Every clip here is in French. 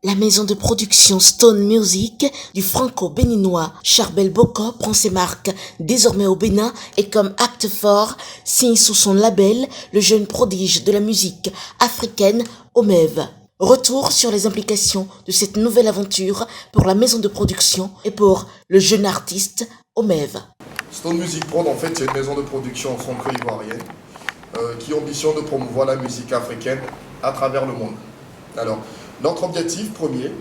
La maison de production Stone Music du franco-béninois Charbel Boko prend ses marques désormais au Bénin et comme acte fort signe sous son label le jeune prodige de la musique africaine Omev. Retour sur les implications de cette nouvelle aventure pour la maison de production et pour le jeune artiste Omev. Stone Music Prod, en fait, c'est une maison de production franco-ivoirienne qui ambitionne de promouvoir la musique africaine à travers le monde. Alors, notre objectif premier,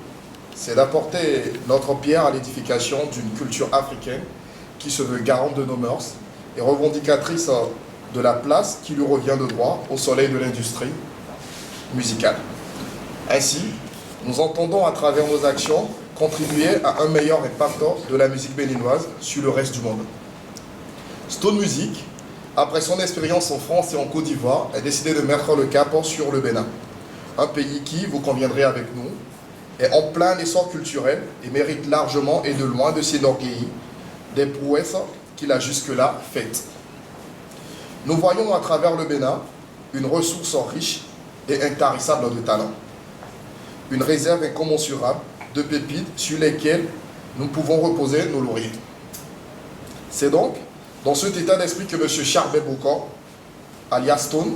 c'est d'apporter notre pierre à l'édification d'une culture africaine qui se veut garante de nos mœurs et revendicatrice de la place qui lui revient de droit au soleil de l'industrie musicale. Ainsi, nous entendons à travers nos actions contribuer à un meilleur impact de la musique béninoise sur le reste du monde. Stone Music, après son expérience en France et en Côte d'Ivoire, a décidé de mettre le cap sur le Bénin. Un pays qui, vous conviendrez avec nous, est en plein essor culturel et mérite largement et de loin de s'enorgueillir des prouesses qu'il a jusque-là faites. Nous voyons à travers le Bénin une ressource riche et intarissable de talent, une réserve incommensurable de pépites sur lesquelles nous pouvons reposer nos lauriers. C'est donc dans cet état d'esprit que M. Charbel Boko, alias Stone,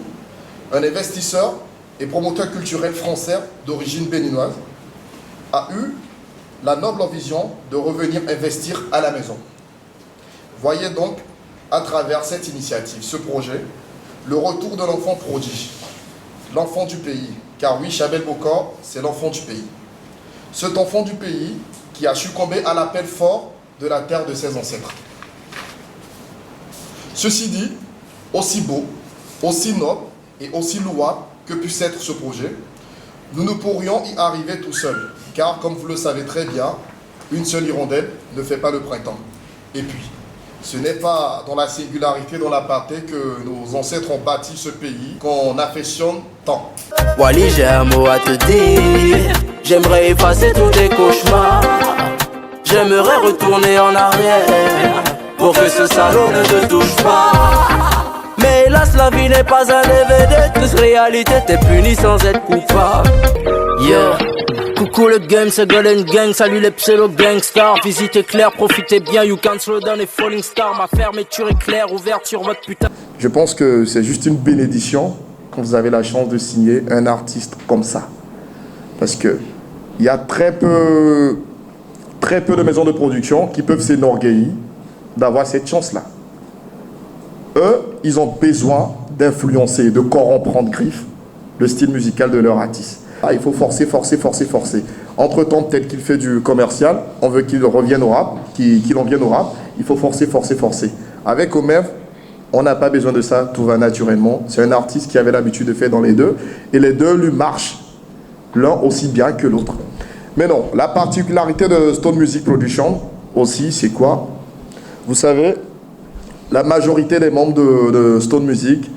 un investisseur et promoteur culturel français d'origine béninoise, a eu la noble vision de revenir investir à la maison. Voyez donc, à travers cette initiative, ce projet, le retour de l'enfant prodige, l'enfant du pays, car oui, Charbel Boko, c'est l'enfant du pays. Cet enfant du pays qui a succombé à l'appel fort de la terre de ses ancêtres. Ceci dit, aussi beau, aussi noble et aussi louable que puisse être ce projet, nous ne pourrions y arriver tout seuls, car comme vous le savez très bien, une seule hirondelle ne fait pas le printemps. Et puis, ce n'est pas dans la singularité, dans l'aparté que nos ancêtres ont bâti ce pays qu'on affectionne tant. Wally, j'ai un mot à te dire, j'aimerais effacer tous tes cauchemars, j'aimerais retourner en arrière, pour que ce salaud ne te touche pas. Mais hélas, la vie n'est pas un DVD, toute réalité t'es puni sans être coupable. Yeah. Coucou le game, c'est Golden Gang, salut les pseudo gangsters. Visitez clair, profitez bien, you can slow down les falling stars. Ma fermeture est claire, ouverte sur votre putain. Je pense que c'est juste une bénédiction quand vous avez la chance de signer un artiste comme ça. Parce que il y a très peu de maisons de production qui peuvent s'enorgueillir d'avoir cette chance-là. Eux, ils ont besoin d'influencer, de corrompre en griffe le style musical de leur artiste. Ah, il faut forcer. Entre-temps, peut-être qu'il fait du commercial, on veut qu'il revienne au rap, qu'il en vienne au rap, il faut forcer. Avec Omev, on n'a pas besoin de ça, tout va naturellement. C'est un artiste qui avait l'habitude de faire dans les deux, et les deux lui marchent, l'un aussi bien que l'autre. Mais non, la particularité de Stone Music Production aussi, c'est quoi? Vous savez, la majorité des membres de Stone Music,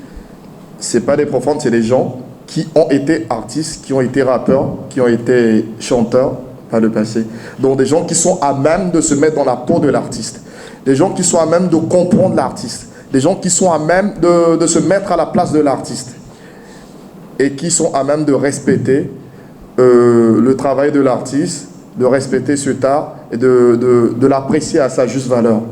c'est pas des profanes, c'est des gens qui ont été artistes, qui ont été rappeurs, qui ont été chanteurs par le passé. Donc des gens qui sont à même de se mettre dans la peau de l'artiste. Des gens qui sont à même de comprendre l'artiste. Des gens qui sont à même de se mettre à la place de l'artiste. Et qui sont à même de respecter le travail de l'artiste, de respecter cet art et de l'apprécier à sa juste valeur.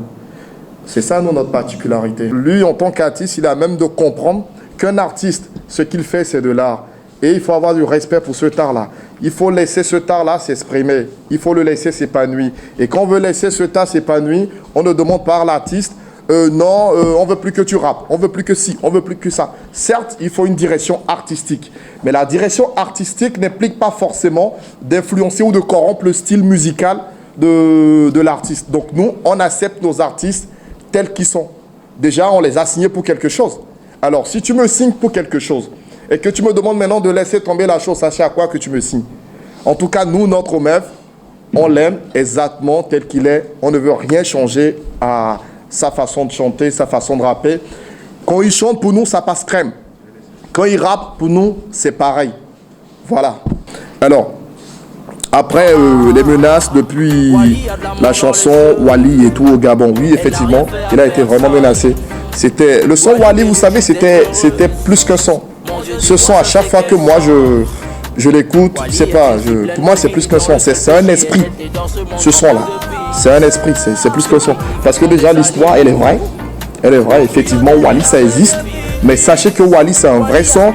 C'est ça, nous, notre particularité. Lui, en tant qu'artiste, il a même de comprendre qu'un artiste, ce qu'il fait, c'est de l'art. Et il faut avoir du respect pour ce art-là. Il faut laisser ce art-là s'exprimer. Il faut le laisser s'épanouir. Et quand on veut laisser ce art s'épanouir, on ne demande pas à l'artiste, non, on veut plus que tu rappes, on veut plus que ci, on veut plus que ça. Certes, il faut une direction artistique. Mais la direction artistique n'implique pas forcément d'influencer ou de corrompre le style musical de l'artiste. Donc nous, on accepte nos artistes tels qu'ils sont. Déjà, on les a signés pour quelque chose. Alors, si tu me signes pour quelque chose et que tu me demandes maintenant de laisser tomber la chose, sachez à quoi que tu me signes. En tout cas, nous, notre Omev, on l'aime exactement tel qu'il est. On ne veut rien changer à sa façon de chanter, sa façon de rapper. Quand il chante, pour nous, ça passe crème. Quand il rappe, pour nous, c'est pareil. Voilà. Alors, après les menaces depuis la chanson Wally et tout au Gabon, oui, effectivement, il a été vraiment menacé. C'était le son Wally, vous savez, c'était plus qu'un son. Ce son, à chaque fois que moi je l'écoute, je sais pas, pour moi c'est plus qu'un son, c'est un esprit, ce son-là. C'est un esprit, c'est plus qu'un son. Parce que déjà l'histoire, elle est vraie, effectivement, Wally ça existe, mais sachez que Wally c'est un vrai son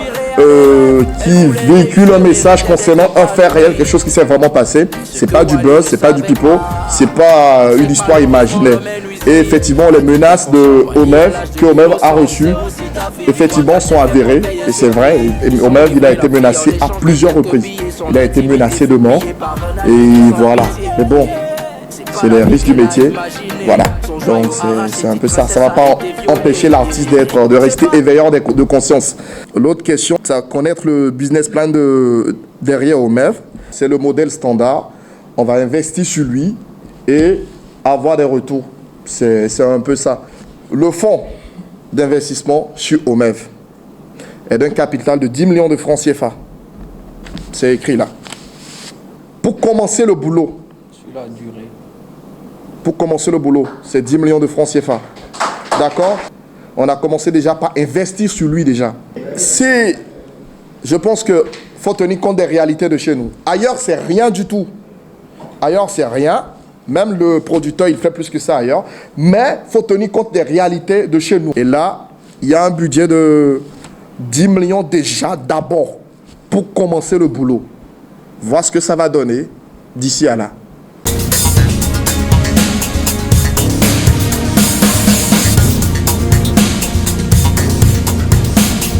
qui véhicule un message concernant un fait réel, quelque chose qui s'est vraiment passé. C'est pas du buzz, c'est pas du pipeau, c'est pas une histoire imaginaire. Et effectivement, les menaces de Omev, que Omev a reçues, effectivement, sont avérées. Et c'est vrai, et Omev, il a été menacé à plusieurs reprises. Il a été menacé de mort. Et voilà. Mais bon, c'est les risques du métier. Voilà. Donc, c'est un peu ça. Ça ne va pas empêcher l'artiste de rester éveillant de conscience. L'autre question, c'est connaître le business plan derrière Omev. C'est le modèle standard. On va investir sur lui et avoir des retours. C'est un peu ça. Le fonds d'investissement sur Omev est d'un capital de 10 millions de francs CFA. C'est écrit là. Pour commencer le boulot, c'est 10 millions de francs CFA. D'accord? On a commencé déjà par investir sur lui déjà. Je pense qu'il faut tenir compte des réalités de chez nous. Ailleurs, c'est rien du tout. Ailleurs, c'est rien. Même le producteur, il fait plus que ça ailleurs. Mais il faut tenir compte des réalités de chez nous. Et là, il y a un budget de 10 millions déjà d'abord pour commencer le boulot. Voir ce que ça va donner d'ici à là.